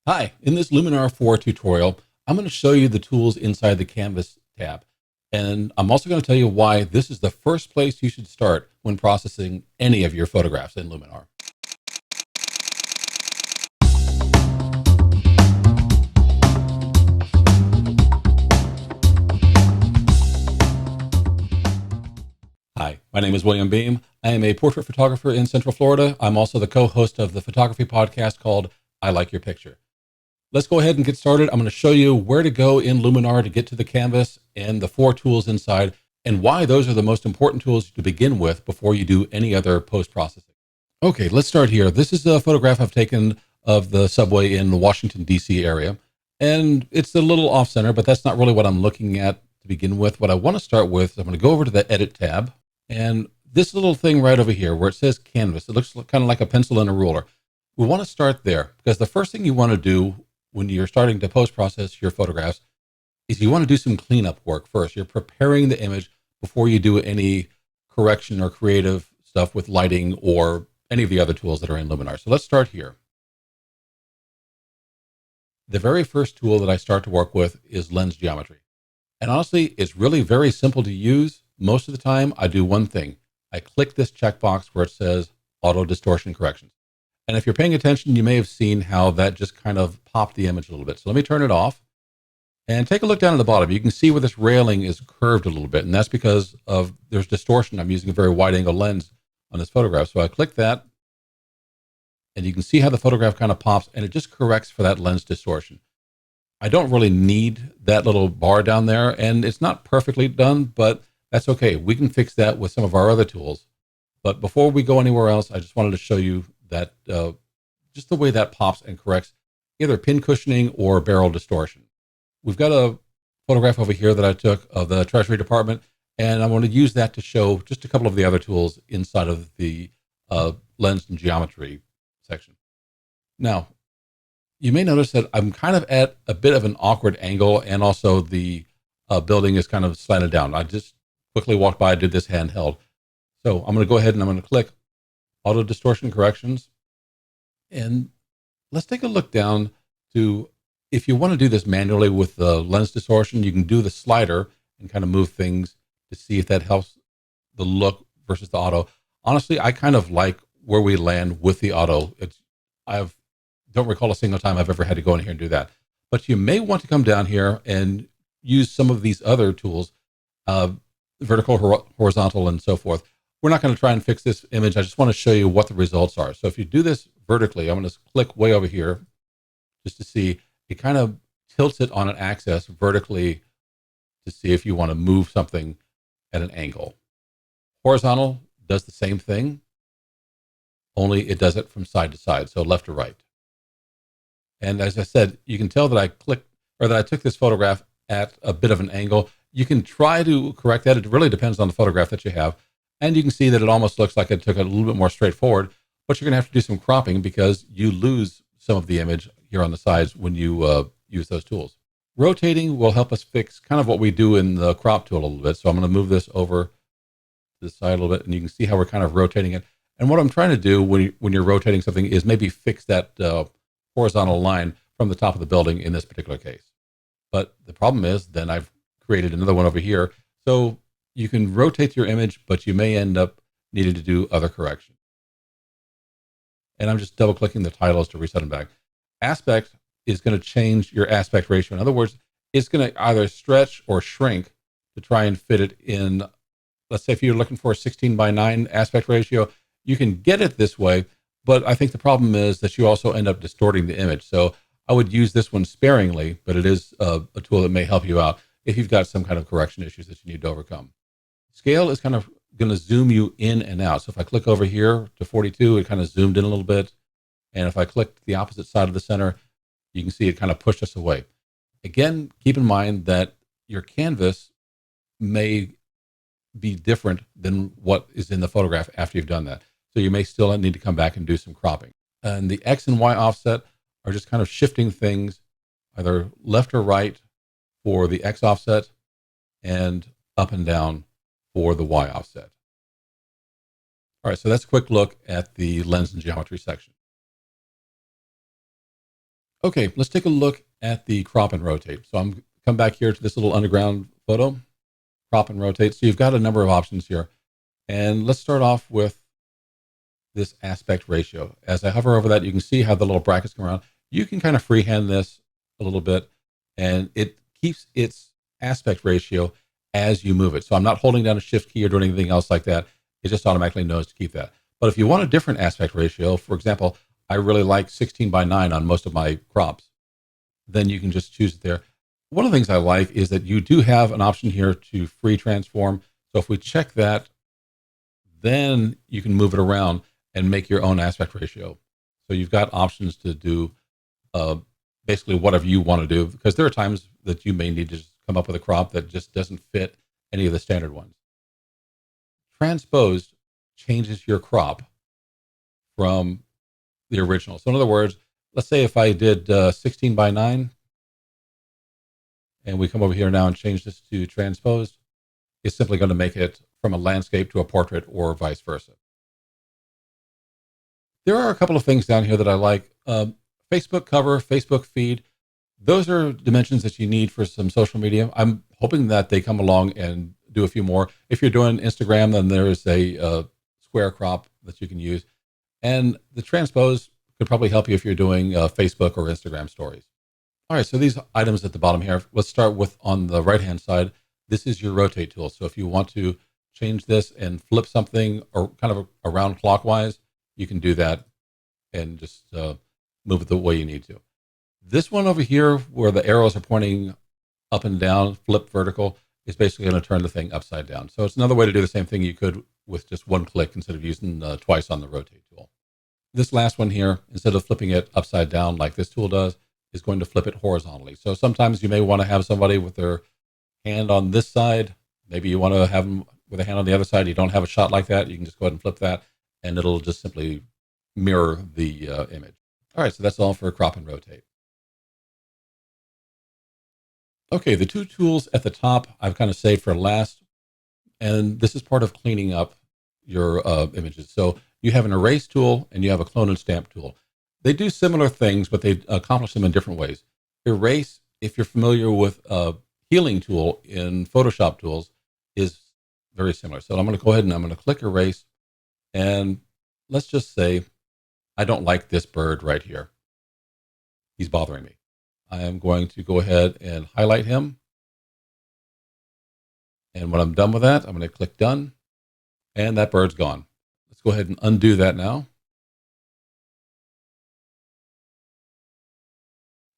Hi, in this Luminar 4 tutorial, I'm going to show you the tools inside the Canvas tab. And I'm also going to tell you why this is the first place you should start when processing any of your photographs in Luminar. Hi, my name is William Beem. I am a portrait photographer in Central Florida. I'm also the co-host of the photography podcast called I Like Your Picture. Let's go ahead and get started. I'm going to show you where to go in Luminar to get to the canvas and the 4 tools inside and why those are the most important tools to begin with before you do any other post-processing. Okay, let's start here. This is a photograph I've taken of the subway in the Washington, D.C. area. And it's a little off center, but that's not really what I'm looking at to begin with. What I want to start with, I'm going to go over to the Edit tab. And this little thing right over here where it says Canvas, it looks kind of like a pencil and a ruler. We want to start there because the first thing you want to do when you're starting to post-process your photographs is you want to do some cleanup work first. You're preparing the image before you do any correction or creative stuff with lighting or any of the other tools that are in Luminar. So let's start here. The very first tool that I start to work with is lens geometry. And honestly, it's really very simple to use. Most of the time, I do one thing. I click this checkbox where it says Auto Distortion Corrections. And if you're paying attention, you may have seen how that just kind of popped the image a little bit. So let me turn it off and take a look down at the bottom. You can see where this railing is curved a little bit, and that's because of there's distortion. I'm using a very wide angle lens on this photograph. So I click that, and you can see how the photograph kind of pops, and it just corrects for that lens distortion. I don't really need that little bar down there, and it's not perfectly done, but that's okay. We can fix that with some of our other tools. But before we go anywhere else, I just wanted to show you that just the way that pops and corrects either pin cushioning or barrel distortion. We've got a photograph over here that I took of the Treasury Department, and I want to use that to show just a couple of the other tools inside of the lens and geometry section. Now, you may notice that I'm kind of at a bit of an awkward angle, and also the building is kind of slanted down. I just quickly walked by, did this handheld. So I'm going to go ahead and I'm going to click Auto Distortion Corrections. And let's take a look down to, if you want to do this manually with the lens distortion, you can do the slider and kind of move things to see if that helps the look versus the auto. Honestly, I kind of like where we land with the auto. I don't recall a single time I've ever had to go in here and do that. But you may want to come down here and use some of these other tools, vertical, horizontal, and so forth. We're not going to try and fix this image. I just want to show you what the results are. So if you do this vertically, I'm going to click way over here just to see. It kind of tilts it on an axis vertically to see if you want to move something at an angle. Horizontal does the same thing, only it does it from side to side, so left to right. And as I said, you can tell that I clicked, or that I took this photograph at a bit of an angle. You can try to correct that. It really depends on the photograph that you have. And you can see that it almost looks like it took it a little bit more straightforward, but you're going to have to do some cropping because you lose some of the image here on the sides when you use those tools. Rotating will help us fix kind of what we do in the crop tool a little bit. So I'm going to move this over to the side a little bit, and you can see how we're kind of rotating it. And what I'm trying to do when you're rotating something is maybe fix that horizontal line from the top of the building in this particular case. But the problem is then I've created another one over here. So you can rotate your image, but you may end up needing to do other corrections. And I'm just double clicking the titles to reset them back. Aspect is going to change your aspect ratio. In other words, it's going to either stretch or shrink to try and fit it in. Let's say if you're looking for a 16:9 aspect ratio, you can get it this way, but I think the problem is that you also end up distorting the image. So I would use this one sparingly, but it is a tool that may help you out if you've got some kind of correction issues that you need to overcome. Scale is kind of going to zoom you in and out. So if I click over here to 42, it kind of zoomed in a little bit. And if I click the opposite side of the center, you can see it kind of pushed us away. Again, keep in mind that your canvas may be different than what is in the photograph after you've done that. So you may still need to come back and do some cropping. And the X and Y offset are just kind of shifting things either left or right for the X offset and up and down for the Y offset. All right, so that's a quick look at the lens and geometry section. Okay, let's take a look at the crop and rotate. So I'm come back here to this little underground photo, crop and rotate. So you've got a number of options here. And let's start off with this aspect ratio. As I hover over that, you can see how the little brackets come around. You can kind of freehand this a little bit, and it keeps its aspect ratio as you move it. So I'm not holding down a shift key or doing anything else like that. It just automatically knows to keep that. But if you want a different aspect ratio, for example, I really like 16 by 9 on most of my crops, then you can just choose it there. One of the things I like is that you do have an option here to free transform. So if we check that, then you can move it around and make your own aspect ratio. So you've got options to do uh, basically whatever you want to do, because there are times that you may need to just come up with a crop that just doesn't fit any of the standard ones. Transposed changes your crop from the original. So in other words, let's say if I did 16 by 9, and we come over here now and change this to transposed, it's simply going to make it from a landscape to a portrait or vice versa. There are a couple of things down here that I like. Facebook cover, Facebook feed. Those are dimensions that you need for some social media. I'm hoping that they come along and do a few more. If you're doing Instagram, then there's a square crop that you can use. And the transpose could probably help you if you're doing Facebook or Instagram stories. All right, so these items at the bottom here, let's start with on the right-hand side. This is your rotate tool. So if you want to change this and flip something or kind of around clockwise, you can do that and just move it the way you need to. This one over here, where the arrows are pointing up and down, flip vertical, is basically going to turn the thing upside down. So it's another way to do the same thing you could with just one click instead of using twice on the rotate tool. This last one here, instead of flipping it upside down like this tool does, is going to flip it horizontally. So sometimes you may want to have somebody with their hand on this side. Maybe you want to have them with a hand on the other side. You don't have a shot like that. You can just go ahead and flip that, and it'll just simply mirror the image. All right, so that's all for crop and rotate. Okay, the two tools at the top I've kind of saved for last, and this is part of cleaning up your images. So you have an erase tool and you have a clone and stamp tool. They do similar things, but they accomplish them in different ways. Erase, if you're familiar with a healing tool in Photoshop tools, is very similar. So I'm going to go ahead and I'm going to click erase, and let's just say I don't like this bird right here. He's bothering me. I am going to go ahead and highlight him. And when I'm done with that, I'm going to click done, and that bird's gone. Let's go ahead and undo that now.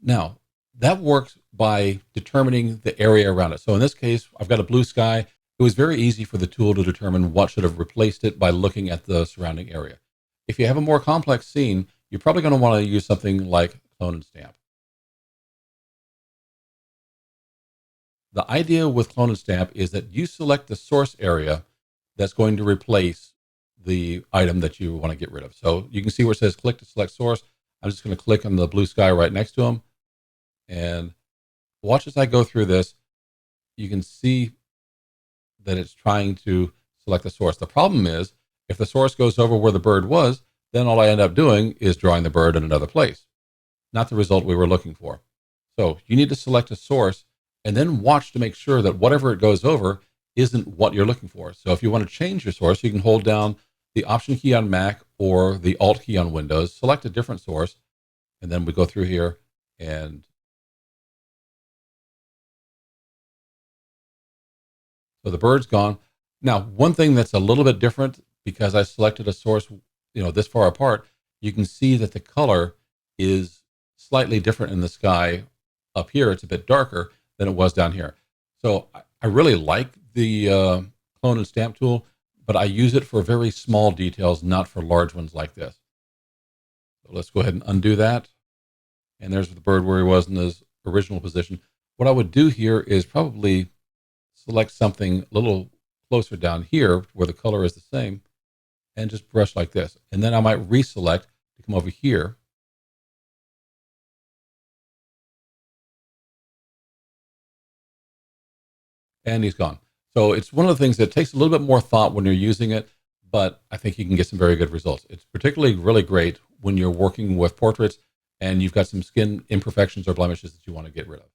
Now, that works by determining the area around it. So in this case, I've got a blue sky. It was very easy for the tool to determine what should have replaced it by looking at the surrounding area. If you have a more complex scene, you're probably going to want to use something like clone and stamp. The idea with clone and stamp is that you select the source area that's going to replace the item that you want to get rid of. So you can see where it says click to select source. I'm just going to click on the blue sky right next to him. And watch as I go through this. You can see that it's trying to select the source. The problem is, if the source goes over where the bird was, then all I end up doing is drawing the bird in another place. Not the result we were looking for. So you need to select a source and then watch to make sure that whatever it goes over isn't what you're looking for. So if you want to change your source, you can hold down the Option key on Mac or the Alt key on Windows, select a different source, and then we go through here and so the bird's gone. Now, one thing that's a little bit different, because I selected a source, this far apart, you can see that the color is slightly different in the sky. Up here, it's a bit darker than it was down here. So I really like the clone and stamp tool, but I use it for very small details, not for large ones like this. So let's go ahead and undo that. And there's the bird where he was in his original position. What I would do here is probably select something a little closer down here where the color is the same and just brush like this. And then I might reselect to come over here. And he's gone. So it's one of the things that takes a little bit more thought when you're using it, but I think you can get some very good results. It's particularly really great when you're working with portraits and you've got some skin imperfections or blemishes that you want to get rid of.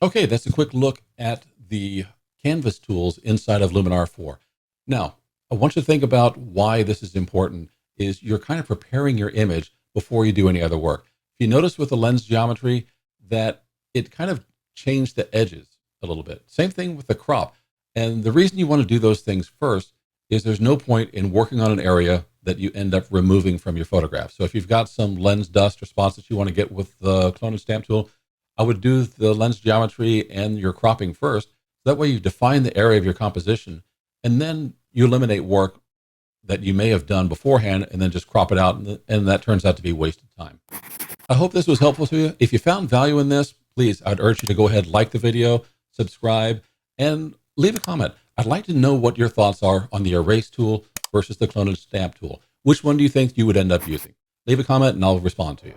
Okay, that's a quick look at the canvas tools inside of Luminar 4. Now, I want you to think about why this is important. Is you're kind of preparing your image before you do any other work. If you notice with the lens geometry that it kind of changed the edges a little bit. Same thing with the crop. And the reason you want to do those things first is there's no point in working on an area that you end up removing from your photograph. So if you've got some lens dust or spots that you want to get with the clone and stamp tool, I would do the lens geometry and your cropping first. That way you define the area of your composition, and then you eliminate work that you may have done beforehand and then just crop it out, and that turns out to be wasted time. I hope this was helpful to you. If you found value in this, please, I'd urge you to go ahead, like the video, subscribe, and leave a comment. I'd like to know what your thoughts are on the erase tool versus the clone and stamp tool. Which one do you think you would end up using? Leave a comment and I'll respond to you.